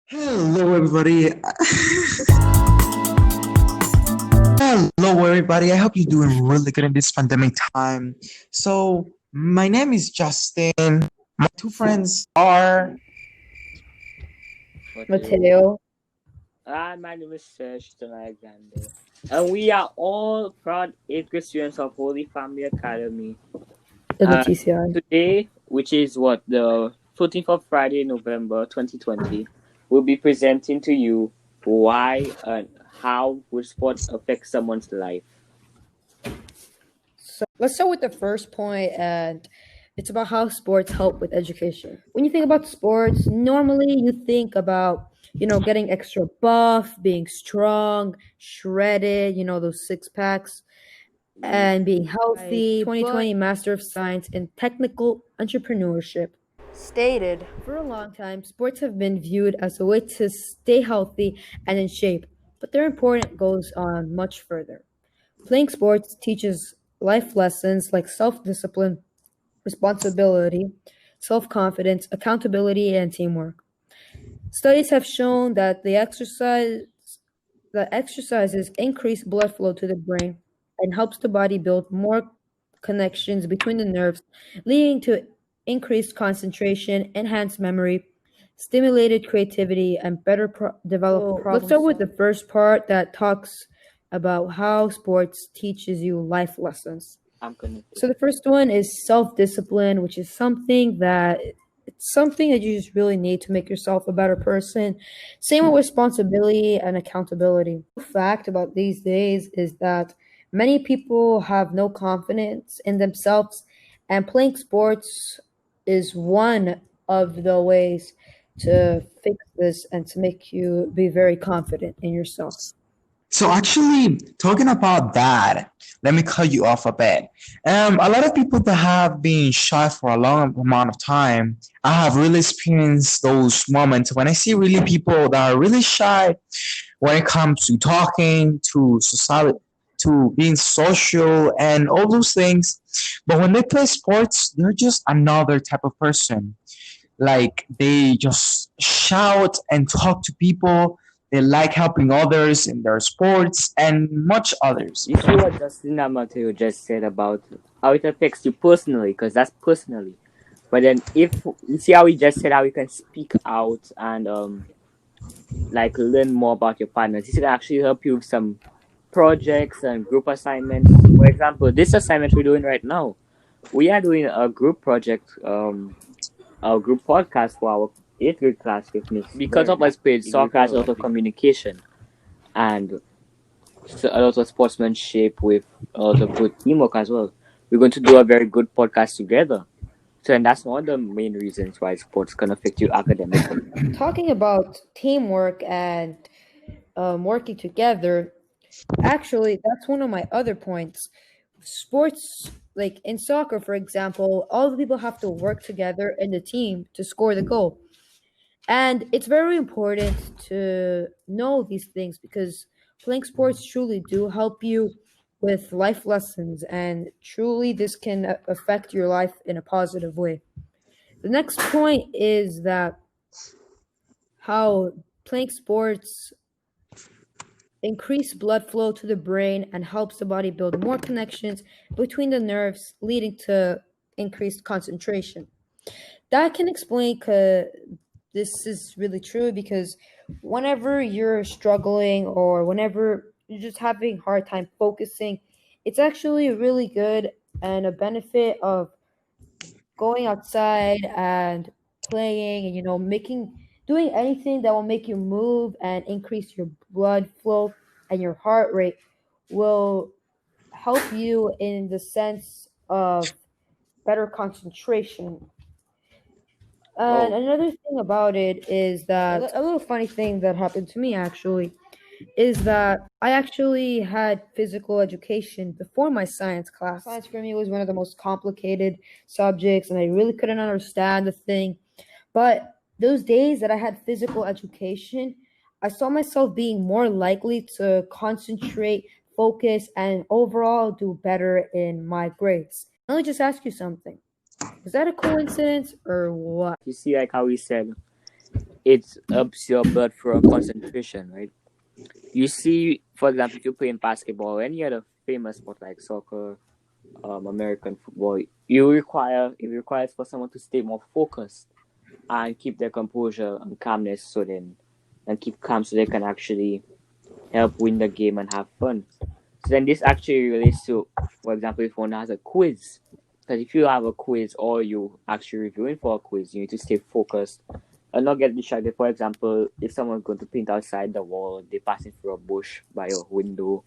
Hello, everybody. Hello, everybody. I hope you're doing really good in this pandemic time. So, my name is Justin. My two friends are. Mateo. Mateo, My name is Serge Alexander. And we are all proud 8th grade students of Holy Family Academy. of the Uh, TCI. Today, which is the 14th of Friday, November 2020, we'll be presenting to you why and how would sports affect someone's life. So let's start with the first point, and it's about how sports help with education. When you think about sports, normally you think about, getting extra buff, being strong, shredded, those six packs, and being healthy. 2020 Master of Science in Technical Entrepreneurship stated for a long time, sports have been viewed as a way to stay healthy and in shape, but their importance goes on much further. Playing sports teaches life lessons like self discipline, responsibility, self confidence, accountability, and teamwork. Studies have shown that the exercises increase blood flow to the brain and helps the body build more connections between the nerves, leading to increased concentration, enhanced memory, stimulated creativity, and better developed problem. Let's start with the first part that talks about how sports teaches you life lessons. I'm connected. So the first one is self-discipline, which is something that you just really need to make yourself a better person. Same with responsibility and accountability. The fact about these days is that many people have no confidence in themselves, and playing sports is one of the ways to fix this and to make you be very confident in yourself. So, actually, talking about that, let me cut you off a bit. A lot of people that have been shy for a long amount of time, I have really experienced those moments when I see really people that are really shy when it comes to talking, to society, to being social, and all those things. But when they play sports, they're just another type of person. Like they just shout and talk to people. They like helping others in their sports and much others. You see what Justin and Mateo just said about how it affects you personally, because that's personally. But then, if you see how he just said how you can speak out and like learn more about your partners, this can actually help you with some projects and group assignments. For example, this assignment we're doing right now, we are doing a group project, a group podcast for our 8th grade class with me. Because of us played soccer has a lot of communication and a lot of sportsmanship with a lot of good teamwork as well. We're going to do a very good podcast together. So, and that's one of the main reasons why sports can affect you academically. Talking about teamwork and working together, actually, that's one of my other points. Sports, like in soccer, for example, all the people have to work together in the team to score the goal. And it's very important to know these things because playing sports truly do help you with life lessons, and truly this can affect your life in a positive way. The next point is that how playing sports increase blood flow to the brain and helps the body build more connections between the nerves, leading to increased concentration. That can explain this is really true because whenever you're struggling or whenever you're just having a hard time focusing, it's actually really good and a benefit of going outside and playing and making doing anything that will make you move and increase your blood flow and your heart rate will help you in the sense of better concentration. And Oh, another thing about it is that a little funny thing that happened to me actually is that I actually had physical education before my science class. Science for me was one of the most complicated subjects, and I really couldn't understand the thing. But those days that I had physical education, I saw myself being more likely to concentrate, focus, and overall do better in my grades. Let me just ask you something. Is that a coincidence or what? you see, like how we said, it helps your blood flow and concentration, right? You see, for example, if you're playing basketball or any other famous sport like soccer, American football, it requires for someone to stay more focused and keep their composure and calmness and keep calm so they can actually help win the game and have fun. So then this actually relates to, for example, if one has a quiz. Because if you have a quiz or you actually reviewing for a quiz, you need to stay focused and not get distracted. For example, if someone's going to paint outside the wall, they're passing through a bush by a window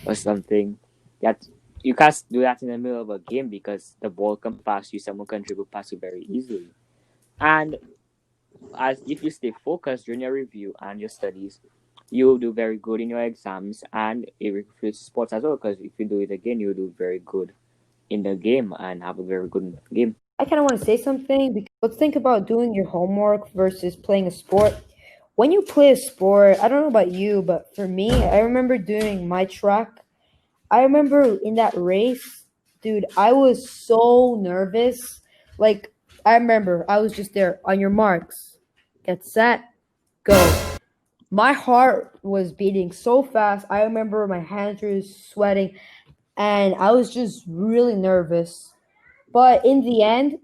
or something. That you can't do that in the middle of a game because the ball can pass you, someone can dribble past you very easily. And as if you stay focused during your review and your studies, you'll do very good in your exams and it reflects sports as well because if you do it again, you'll do very good in the game and have a very good game. I kind of want to say something because let's think about doing your homework versus playing a sport. When you play a sport, I don't know about you, but for me, I remember doing my track. I remember in that race, dude, I was so nervous. Like, I remember I was just there on your marks, get set, go. My heart was beating so fast. I remember my hands were sweating, and I was just really nervous. But in the end,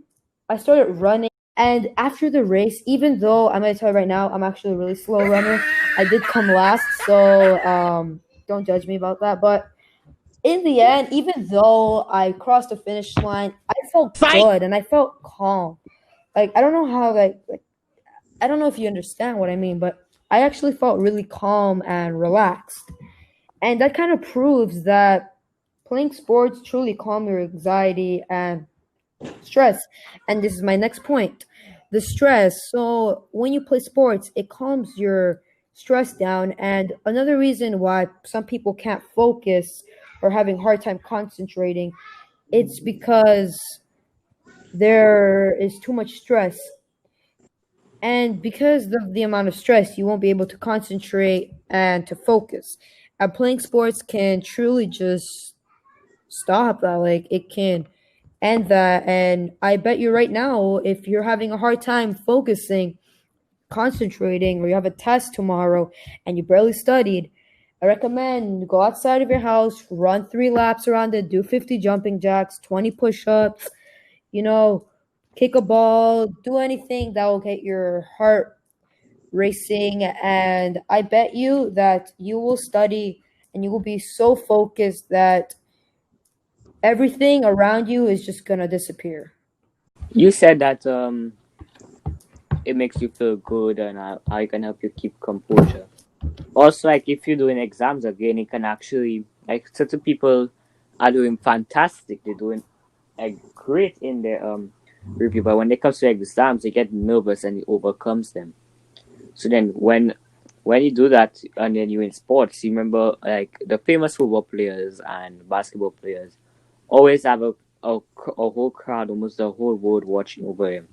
I started running. And after the race, even though I'm going to tell you right now, I'm actually a really slow runner, I did come last. So don't judge me about that. But in the end, even though I crossed the finish line, I felt good and I felt calm. Like, I don't know how, I don't know if you understand what I mean, but I actually felt really calm and relaxed. And that kind of proves that playing sports truly calm your anxiety and stress. And this is my next point, the stress. So when you play sports, it calms your stress down. And another reason why some people can't focus or having a hard time concentrating, it's because there is too much stress. And because of the amount of stress, you won't be able to concentrate and to focus. And playing sports can truly just stop that. Like, it can end that. And I bet you right now, if you're having a hard time focusing, concentrating, or you have a test tomorrow and you barely studied, I recommend go outside of your house, run 3 laps around it, do 50 jumping jacks, 20 push-ups, you know, kick a ball, do anything that will get your heart racing. And I bet you that you will study and you will be so focused that everything around you is just gonna disappear. You said that it makes you feel good and how it can help you keep composure. Also, like if you're doing exams again, it can actually like certain people are doing fantastic. They're doing like great in their review, but when it comes to exams, they get nervous and it overcomes them. So then when you do that and then you in sports, you remember like the famous football players and basketball players always have a whole crowd, almost the whole world watching over them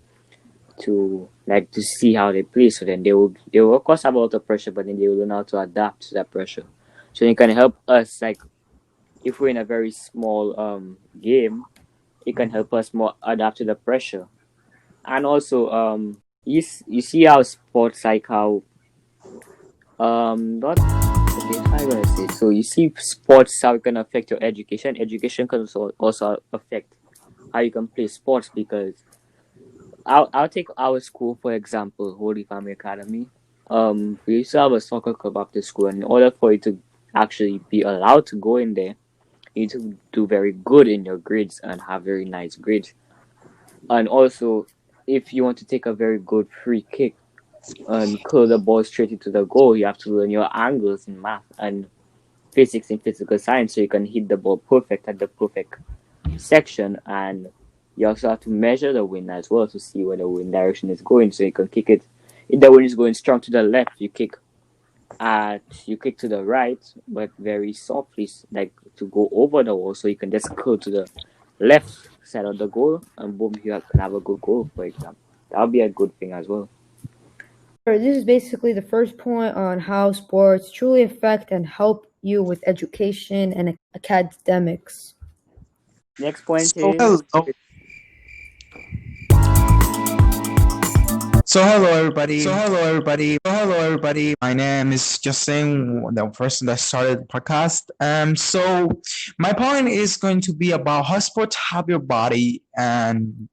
to see how they play. So then they will of course have a lot of pressure, but then they will learn how to adapt to that pressure. So it can help us like if we're in a very small game, it can help us more adapt to the pressure. And also you see how sports like how not okay how you gonna say so you see sports how it can affect your education. Education can also affect how you can play sports because I'll take our school for example, Holy Family Academy. We used to have a soccer club after school, and in order for you to actually be allowed to go in there, you need to do very good in your grades and have very nice grades. And also, if you want to take a very good free kick and curl the ball straight into the goal, you have to learn your angles in math and physics and physical science so you can hit the ball perfect at the perfect section. And you also have to measure the wind as well to see where the wind direction is going so you can kick it. If the wind is going strong to the left, you kick to the right, but very softly, like to go over the wall, so you can just curl to the left side of the goal, and boom, can have a good goal, for example. That would be a good thing as well. This is basically the first point on how sports truly affect and help you with education and academics. Next point So is So hello everybody. My name is Justin, the person that started the podcast. So my point is going to be about how sports help your body and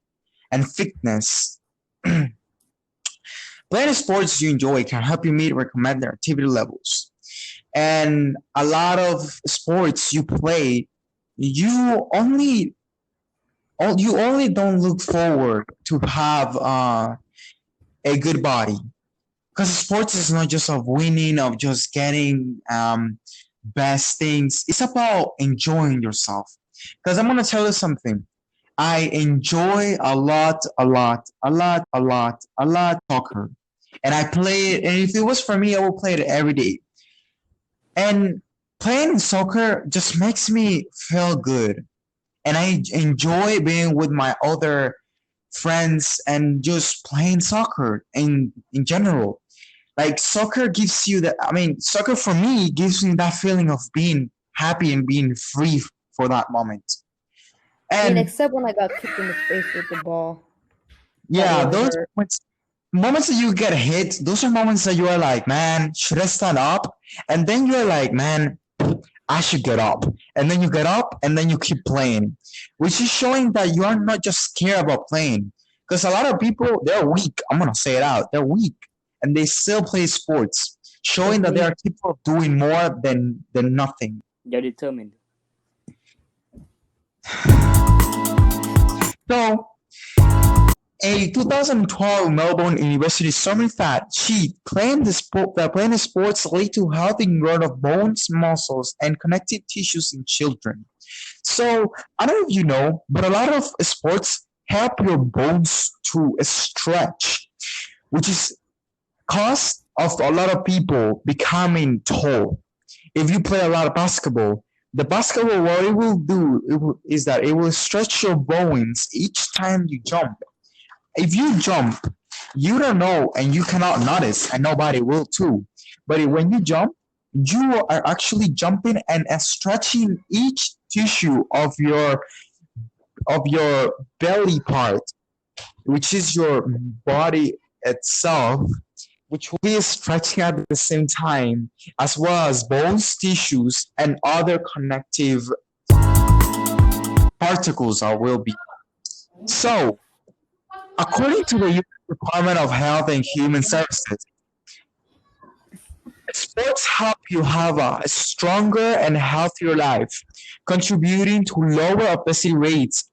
fitness. Playing sports you enjoy can help you meet recommended activity levels. And a lot of sports you play, you only you only don't look forward to have a good body because sports is not just of winning of just getting best things. It's about enjoying yourself. Because I'm gonna tell you something. I enjoy a lot soccer, and I play it. And if it was for me, I would play it every day. And playing soccer just makes me feel good, and I enjoy being with my other friends and just playing soccer in general. Like soccer gives you that. I mean, soccer for me gives me that feeling of being happy and being free for that moment. I mean, And except when I got kicked in the face with the ball. That yeah, really those hurt. moments that you get hit, those are moments that you are like, man, should I stand up? And then you're like, man, I should get up. And then you get up and then you keep playing, which is showing that you are not just scared about playing. Because a lot of people, they're weak. I'm going to say it out. They're weak and they still play sports, showing that they Agreed. are capable of doing more than nothing. You're determined. So, a 2012 Melbourne University survey found she claimed that playing sports lead to healthy growth of bones, muscles, and connective tissues in children. So I don't know if you know, but a lot of sports help your bones to stretch, which is cause of a lot of people becoming tall. If you play a lot of basketball, the basketball what it will do is that it will stretch your bones each time you jump. If you jump, you don't know and you cannot notice, and nobody will too. But when you jump, you are actually jumping and stretching each tissue of your belly part, which is your body itself, which will be stretching at the same time, as well as bones, tissues, and other connective particles that will be. So, according to the U.S. Department of Health and Human Services, sports help you have a stronger and healthier life, contributing to lower obesity rates.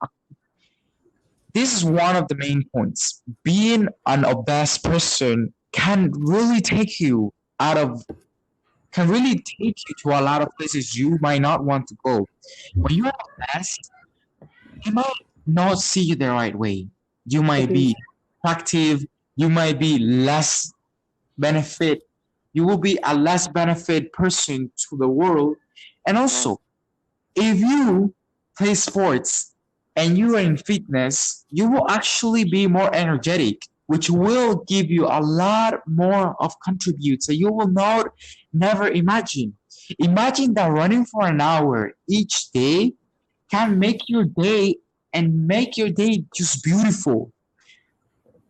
This is one of the main points. Being an obese person can really take you to a lot of places you might not want to go. When you are obese, you might not see it the right way. You might be active, you might be less benefit, you will be a less benefit person to the world. And also, if you play sports and you are in fitness, you will actually be more energetic, which will give you a lot more of contributes that you will not never imagine. Imagine that running for an hour each day can make your day and make your day just beautiful.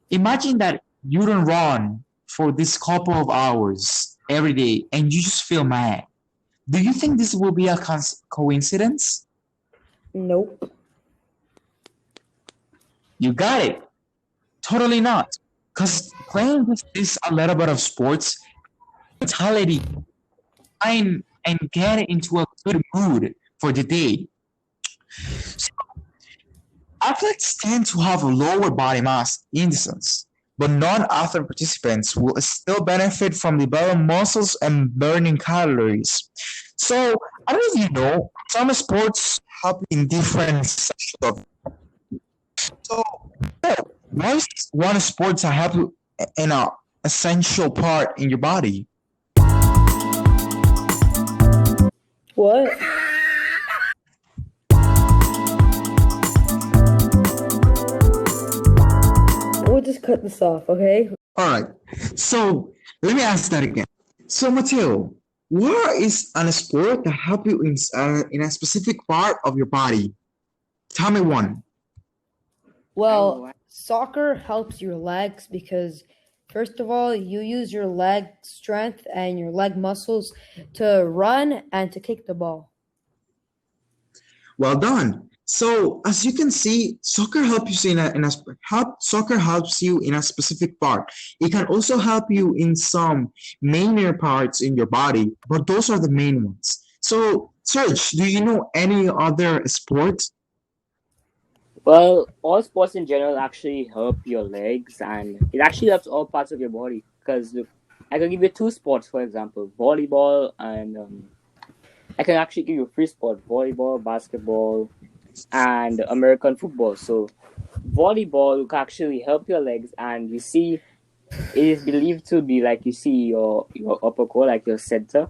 Imagine that you don't run for this couple of hours every day and you just feel mad. Do you think this will be a coincidence? Nope. You got it. Totally not. Because playing this a little bit of sports, mentality, and get into a good mood for the day. So, athletes tend to have a lower body mass index, but non-athlete participants will still benefit from developing muscles and burning calories. So, I don't know if you know, some sports help in different sections of. So, yeah, why is one sport that help you in a essential part in your body? What? We'll just cut this off, okay? All right. So let me ask that again. So Mateo, what is a sport that help you in a specific part of your body? Tell me one. Well, soccer helps your legs because First of all, you use your leg strength and your leg muscles to run and to kick the ball. Well done. So as you can see, soccer helps you soccer helps you in a specific part. It can also help you in some minor parts in your body, but those are the main ones. So, Serge, do you know any other sports? Well, all sports in general actually help your legs, and it actually helps all parts of your body. Because look, I can give you two sports, for example, volleyball, and I can actually give you three sports: volleyball, basketball, and American football. So, volleyball can actually help your legs, and you see, it is believed to be like you see your upper core, like your center.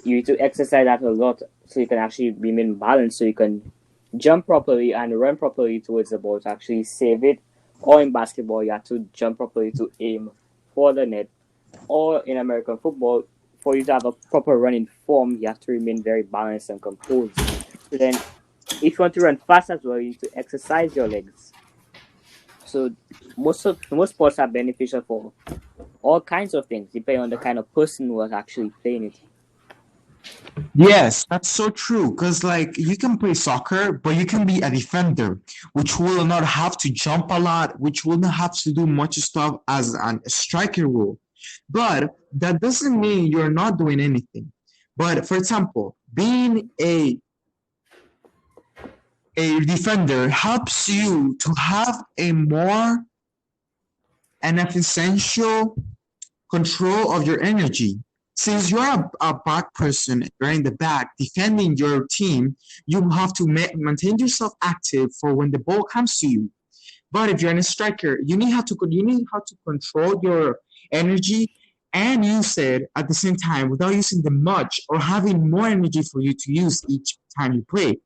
You need to exercise that a lot so you can actually remain balanced, so you can jump properly and run properly towards the ball to actually save it. Or in basketball, you have to jump properly to aim for the net. Or in American football, for you to have a proper running form, you have to remain very balanced and composed. So then, if you want to run fast as well, you need to exercise your legs. So most sports are beneficial for all kinds of things, depending on the kind of person who is actually playing it. Yes, that's so true. Because, like, you can play soccer, but you can be a defender, which will not have to jump a lot, which will not have to do much stuff as a striker will. But that doesn't mean you're not doing anything. But for example, being a defender helps you to have a more an essential control of your energy. Since you're a back person, you're in the back defending your team, you have to maintain yourself active for when the ball comes to you. But if you're a striker, you need how to control your energy and use it at the same time without using them much or having more energy for you to use each time you play.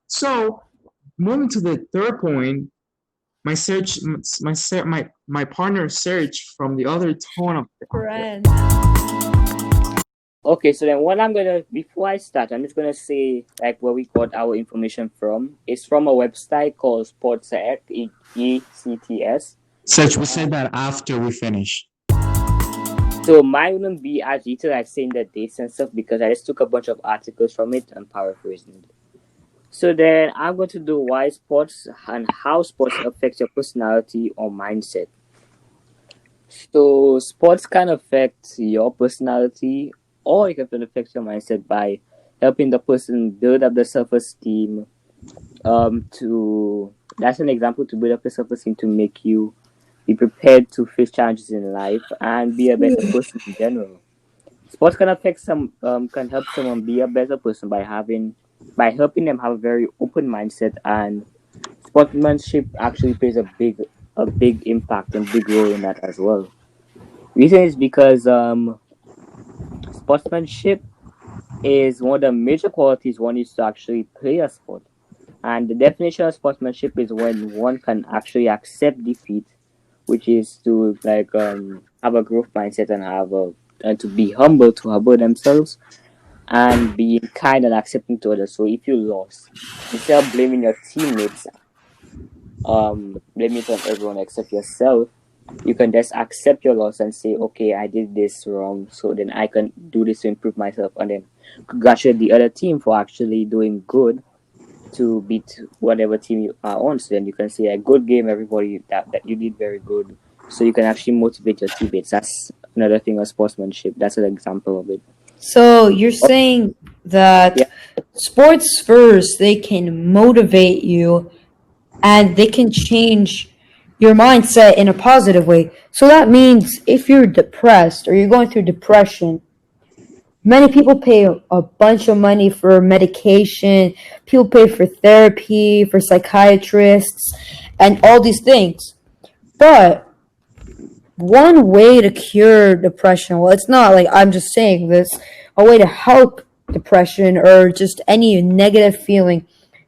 So moving to the third point, my partner Serge from the other tone of the Friends. Okay, so then what I'm gonna before I start, I'm just gonna say like where we got our information from. It's from a website called SportsEct, ECTS. Serge, we said that after we finish. So mine wouldn't be as detailed as saying the dates and stuff because I just took a bunch of articles from it and paraphrasing it. So then I'm going to do why sports and how sports affect your personality or mindset. So sports can affect your personality or it can affect your mindset by helping the person build up the self-esteem. To That's an example to build up the self-esteem to make you be prepared to face challenges in life and be a better person in general. Sports can affect can help someone be a better person by helping them have a very open mindset, and sportsmanship actually plays a big impact and big role in that as well. Reason is because sportsmanship is one of the major qualities one needs to actually play a sport. And the definition of sportsmanship is when one can actually accept defeat, which is to have a growth mindset and to be humble, to humble themselves and being kind and accepting to others. So if you lost, instead of blaming your teammates, blaming it on everyone except yourself, you can just accept your loss and say, okay, I did this wrong, so then I can do this to improve myself, and then congratulate the other team for actually doing good to beat whatever team you are on. So then you can say a good game, everybody, that you did very good. So you can actually motivate your teammates. That's another thing of sportsmanship. That's an example of it. So you're saying that Yeah. sports first, they can motivate you and they can change your mindset in a positive way. So that means if you're depressed or you're going through depression, many people pay a bunch of money for medication, people pay for therapy, for psychiatrists, and all these things. But one way to cure depression, well, it's not like I'm just saying this, a way to help depression or just any negative feeling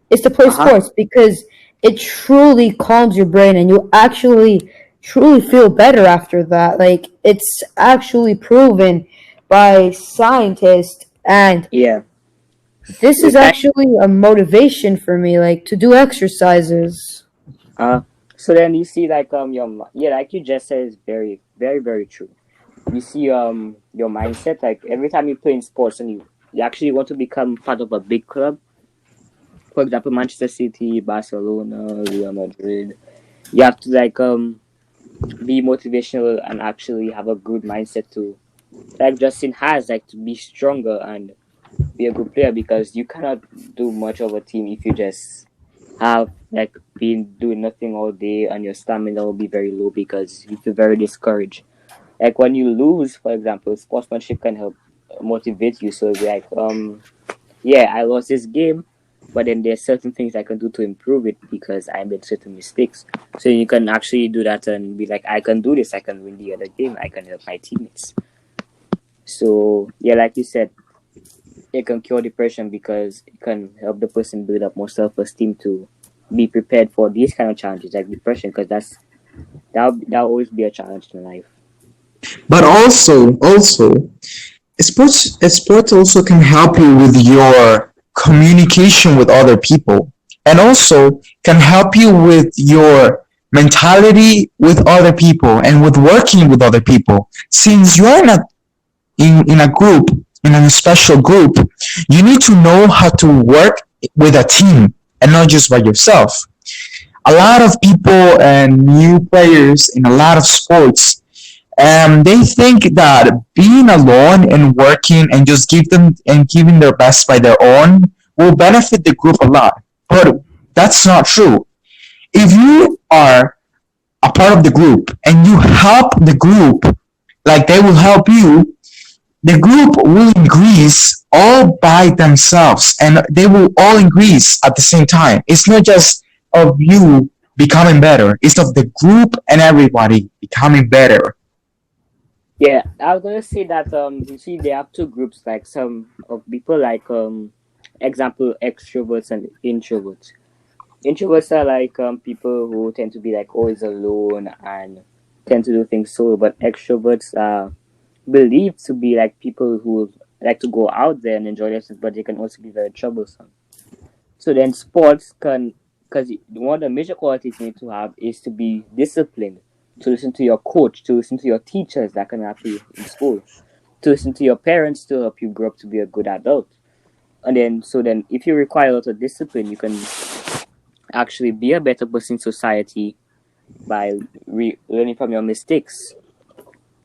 is to play sports because it truly calms your brain and you actually truly feel better after that. Like, it's actually proven by scientists, and Yeah. this is actually a motivation for me, like, to do exercises. So then you see like like you just said, is very very, very true. You see, your mindset, like every time you play in sports and you actually want to become part of a big club, for example, Manchester City, Barcelona, Real Madrid, you have to like be motivational and actually have a good mindset to, like Justin has, like to be stronger and be a good player, because you cannot do much of a team if you just have like been doing nothing all day, and your stamina will be very low because you feel very discouraged. Like when you lose, for example, sportsmanship can help motivate you. So like, yeah, I lost this game, but then there's certain things I can do to improve it because I made certain mistakes. So you can actually do that and be like, I can do this. I can win the other game. I can help my teammates. So yeah, like you said, it can cure depression because it can help the person build up more self-esteem to be prepared for these kind of challenges like depression, because that'll always be a challenge in life. But also, sports also can help you with your communication with other people, and also can help you with your mentality with other people and with working with other people. Since you are in a group, in a special group, you need to know how to work with a team and not just by yourself. A lot of people and new players in a lot of sports, they think that being alone and working and just giving their best by their own will benefit the group a lot. But that's not true. If you are a part of the group and you help the group like they will help you, the group will increase all by themselves and they will all increase at the same time. It's not just of you becoming better, it's of the group and everybody becoming better. Yeah, I was gonna say that you see there are two groups, like some of people like example extroverts and introverts. Introverts are like people who tend to be like always alone and tend to do things solo, but extroverts are believed to be like people who like to go out there and enjoy themselves, but they can also be very troublesome. So then sports can, because one of the major qualities you need to have is to be disciplined, to listen to your coach, to listen to your teachers that can help you in school, to listen to your parents to help you grow up to be a good adult. And then, so then, if you require a lot of discipline, you can actually be a better person in society by learning from your mistakes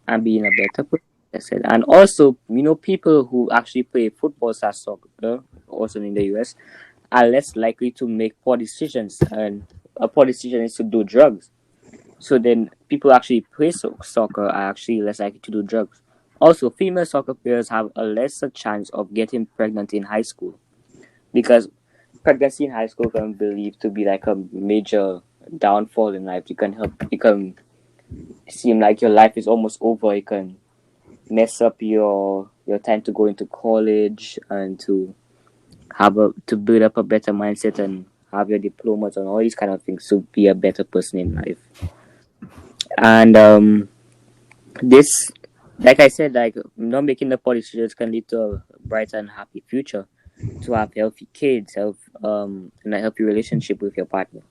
and being a better person. I said. And also, people who actually play football slash soccer, also in the US, are less likely to make poor decisions. And a poor decision is to do drugs. So then, people who actually play soccer are actually less likely to do drugs. Also, female soccer players have a lesser chance of getting pregnant in high school, because pregnancy in high school can be believed to be like a major downfall in life. You can seem like your life is almost over. It can mess up your time to go into college and to build up a better mindset and have your diplomas and all these kind of things to be a better person in life. And this, like I said, like not making the poor decisions can lead to a brighter and happy future, to have healthy kids, and a healthy relationship with your partner.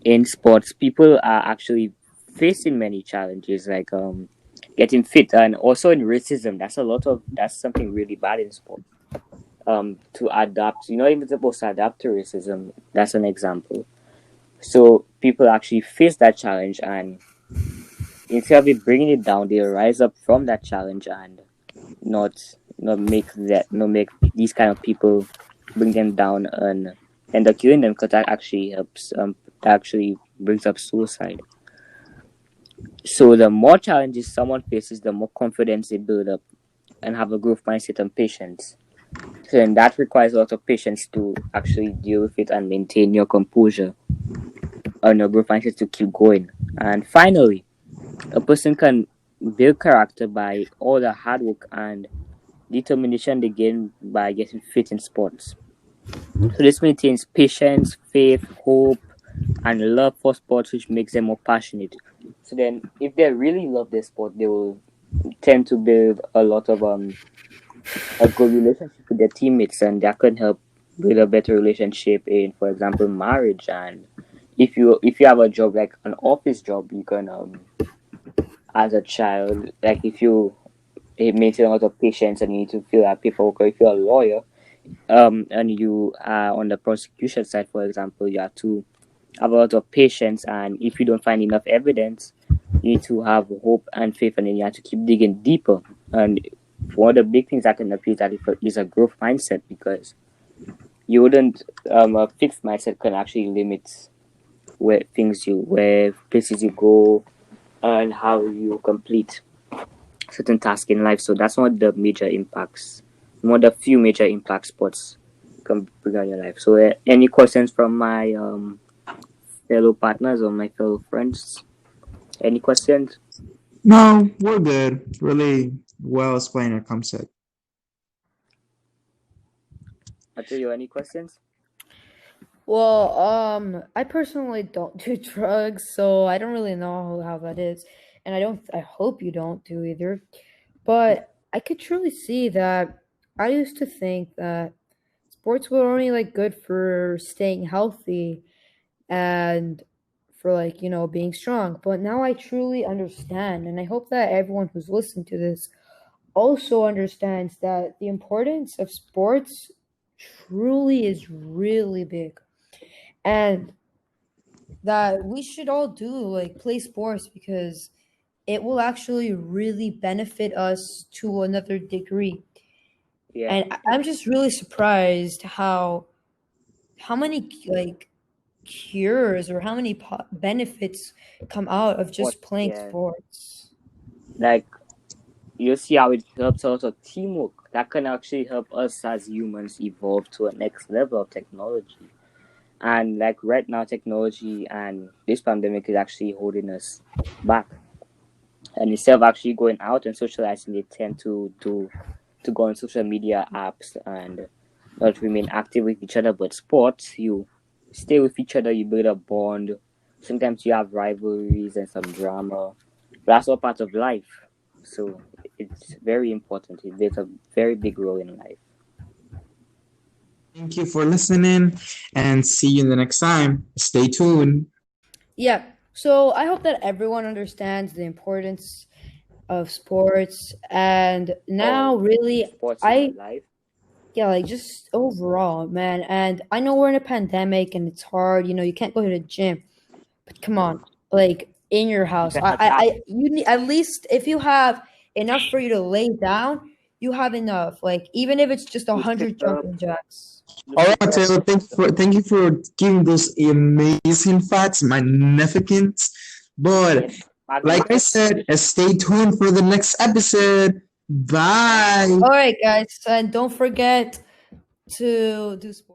In sports, people are actually facing many challenges, like getting fit, and also in racism. That's something really bad in sports. To adapt, you're not even supposed to adapt to racism. That's an example. So people actually face that challenge, and instead of it bringing it down, they rise up from that challenge and not not make these kind of people bring them down and end up killing them, because that actually helps. That actually brings up suicide. So the more challenges someone faces, the more confidence they build up and have a growth mindset and patience. So then that requires a lot of patience to actually deal with it and maintain your composure and your growth mindset to keep going. And finally, a person can build character by all the hard work and determination they gain by getting fit in sports. So this maintains patience, faith, hope, and love for sports, which makes them more passionate. So then, if they really love their sport, they will tend to build a lot of a good relationship with their teammates, and that can help build a better relationship in, for example, marriage. And if you have a job like an office job, you can as a child. Like if you it maintain a lot of patience and you need to fill out paperwork, or if you're a lawyer, and you are on the prosecution side, for example, you have to have a lot of patience, and if you don't find enough evidence, you need to have hope and faith, and then you have to keep digging deeper. And one of the big things that can help you is that is a growth mindset, because you wouldn't a fixed mindset can actually limit where places you go and how you complete certain tasks in life. So that's one of the major impacts, one of the few major impacts sports can bring on your life. So any questions from my fellow partners or my fellow friends? Any questions? No, we're good. Really well explained your concept. Matteo, any questions? Well, I personally don't do drugs, so I don't really know how that is, and I hope you don't do either. But I could truly see that I used to think that sports were only like good for staying healthy and for like, being strong. But now I truly understand, and I hope that everyone who's listening to this also understands that the importance of sports truly is really big. And that we should all do like play sports because it will actually really benefit us to another degree. Yeah. And I'm just really surprised how many like cures or how many benefits come out of What? just playing Yeah. sports. Like you see how it helps also teamwork. That can actually help us as humans evolve to a next level of technology. And like right now, technology and this pandemic is actually holding us back. And instead of actually going out and socializing, they tend to go on social media apps and not remain active with each other. But sports, you stay with each other, you build a bond. Sometimes you have rivalries and some drama. But that's all part of life. So it's very important. It plays a very big role in life. Thank you for listening and see you in the next time. Stay tuned. Yeah. So I hope that everyone understands the importance of sports. And now, Or really, sports in your I life. yeah, like just overall, man. And I know we're in a pandemic and it's hard. You can't go to the gym, but come on, like in your You house. can You need at least if you have enough for you to lay down, you have enough. Like even if it's just a do sit hundred up, jumping jacks. do All sit right, up. Taylor. Thank you for giving those amazing facts, magnificent. But Yes, like I magnificent. said, stay tuned for the next episode. Bye. All right, guys, and don't forget to do sports.